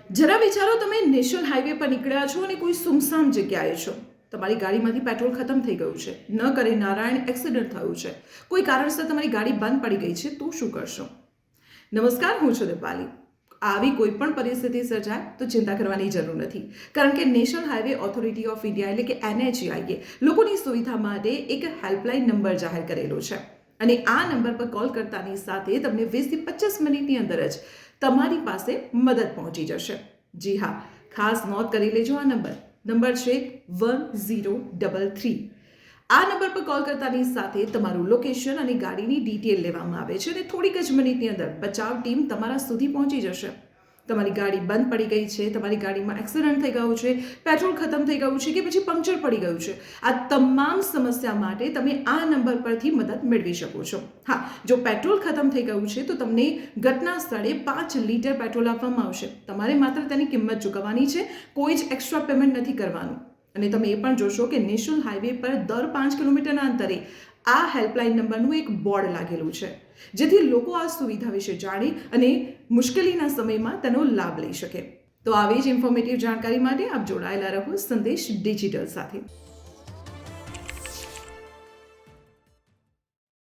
જરા વિચારો, તમે નેશનલ હાઈવે પર નીકળ્યા છો અને કોઈ સુમસામ જગ્યાએ છો. તમારી ગાડીમાંથી પેટ્રોલ ખતમ થઈ ગયું છે, ન કરે નારાયણ એક્સિડન્ટ થયું છે, કોઈ કારણસર તમારી ગાડી બંધ પડી ગઈ છે, તો શું કરશો? નમસ્કાર, હું છું દીપાલી. આવી કોઈ પણ પરિસ્થિતિ સર્જાય તો ચિંતા કરવાની જરૂર નથી, કારણ કે national highway authority of India એટલે કે NHAIએ લોકોની સુવિધા માટે એક હેલ્પલાઇન નંબર જાહેર કરેલો છે. અને આ નંબર પર કોલ કરતાની સાથે તમને 20 થી 25 મિનિટની અંદર જ તમારી પાસે મદદ પહોંચી જશે. જી હા, ખાસ નોંધ કરી લેજો. આ નંબર છે 1033. આ નંબર પર કોલ કરતાની સાથે તમારું લોકેશન અને ગાડીની ડિટેલ લેવામાં આવે છે અને થોડીક જ મિનિટની અંદર બચાવ ટીમ તમારા સુધી પહોંચી જશે. તમારી ગાડી બંધ પડી ગઈ છે, તમારી ગાડીમાં એક્સિડન્ટ થઈ ગયું છે, પેટ્રોલ ખતમ થઈ ગયું છે કે પછી પંક્ચર પડી ગયું છે, આ તમામ સમસ્યા માટે તમે આ નંબર પરથી મદદ મેળવી શકો છો. હા, જો પેટ્રોલ ખતમ થઈ ગયું છે તો તમને ઘટના સ્થળે 5 લીટર પેટ્રોલ આપવામાં આવશે. તમારે માત્ર તેની કિંમત ચૂકવવાની છે, કોઈ જ એક્સ્ટ્રા પેમેન્ટ નથી કરવાનું. અને તમે એ પણ જોશો કે નેશનલ હાઈવે પર દર 5 કિલોમીટરના અંતરે આ હેલ્પલાઇન નંબરનું એક બોર્ડ લાગેલું છે, જેથી લોકો આ સુવિધા વિશે જાણી અને મુશ્કેલીના સમયમાં તેનો લાભ લઈ શકે. તો આવી જ ઇન્ફોર્મેટિવ જાણકારી માટે આપ જોડાયેલા રહો સંદેશ ડિજિટલ સાથે.